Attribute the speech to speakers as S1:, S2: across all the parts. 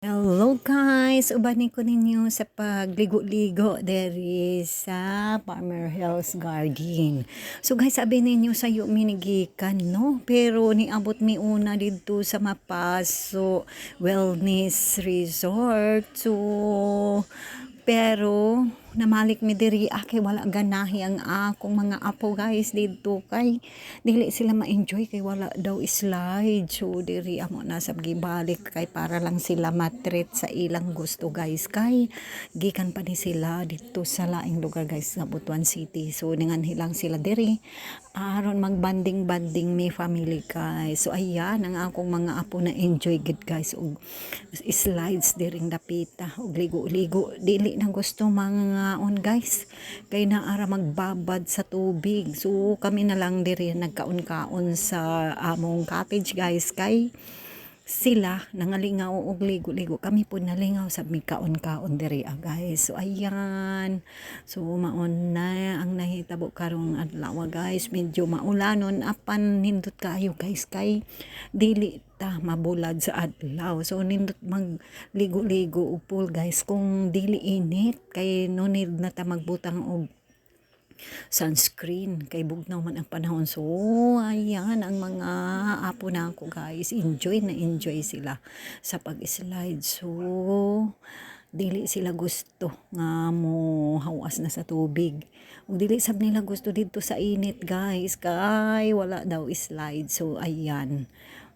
S1: Hello guys! Ubanin ko ninyo sa pagligo-ligo deri sa Farmer Hills Garden. So guys, sabi ninyo sa iyo minigikan, no? Pero niabot mi una dito sa Mapaso Wellness Resort. Pero namalik mi diri kay wala ganahi ang akong mga apo guys dito kay dili sila ma-enjoy kay wala daw slide. So diri amo na sab gibalik kay para lang sila matreat sa ilang gusto guys kay gikan pa ni sila dito sa laing lugar guys sa Butuan City. So ningan hilang sila diri aron magbanding-banding mi family guys. So ayan ang akong mga apo na enjoy gid guys og slides diring dapita og ligo-ligo dili na gusto mga on guys kay naara magbabad sa tubig. So kami na lang diri nagkaon-kaon sa among cottage guys kay sila nangalingaw og ligo-ligo, kami po nalingaw sa mi kaon-kaon diri guys. So ayan, so maon na ang nahitabo karong adlaw guys, medyo maulanon apan nindot kaayo guys kay dili ta mabulad sa adlaw. So nindot magligo-ligo og pool guys kung dili init kay no need na ta magbutang og sunscreen kay bugnaw man ang panahon. So ayan ang mga apo na ako guys, enjoy na enjoy sila sa pag-slide. So dili sila gusto nga mo hawas na sa tubig ug dili sab nila gusto dito sa init guys kay wala daw slide. So ayan,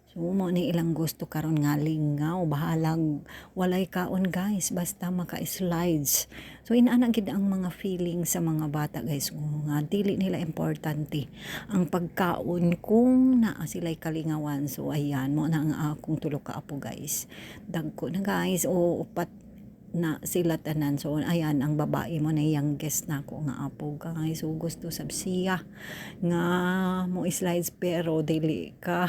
S1: so mo ni ilang gusto karon nga lingaw bahalag walay kaon guys basta maka-slides. So inaana gid ang mga feeling sa mga bata guys nga dili nila importante ang pagkaon kung naa sila'y kalingawan. So ayan mo na ang akong tulo ka apo guys, dagko na guys o upat na sila tanan. So ayan ang babae mo na youngest na ko nga apo guys. So gusto sab siya nga mo slides pero dili ka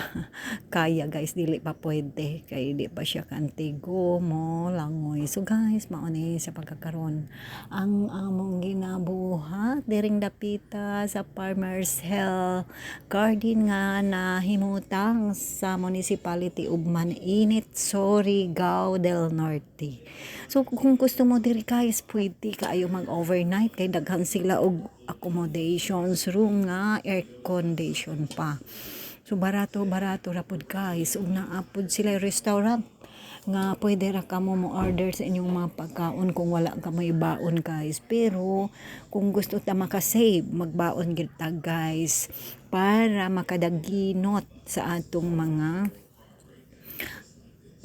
S1: kaya guys, dili pa pwede kay di pa siya kantigo mo langoy. So guys mao ni sa pagkakaron ang among ginabuhat diring dapita sa Farmers Hill Garden nga nahimutang sa municipality ug Maninit, Surigao del Norte. So kung gusto mo diri guys pwede kaayo mag-overnight kay daghan sila og accommodations room nga air condition pa. So barato ra pud guys ug naapod sila restaurant nga pwede ra kamo mo order sa inyong mga pagkaon kung wala ka may baon guys. Pero kung gusto ta makasave magbaon gid ta guys para makadaginot sa atong mga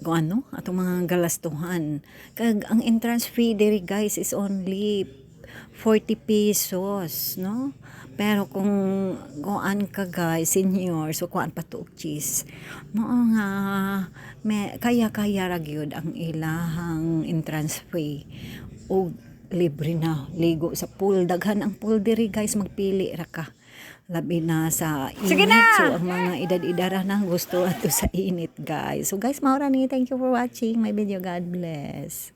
S1: kung ano, atong mga galastuhan. Kag ang entrance fee diri guys is only 40 pesos, no? Pero kung kuan ka guys, senior, so kuan pa to cheese. Mao nga kaya ra gyud ang ilahang entrance fee. Og libre na ligo sa pool. Daghan ang pool diri guys, magpili ra ka. Labi na sa init. So ang mga edad-edara na gusto ato sa init guys. So guys, maura ni, thank you for watching my video. God bless.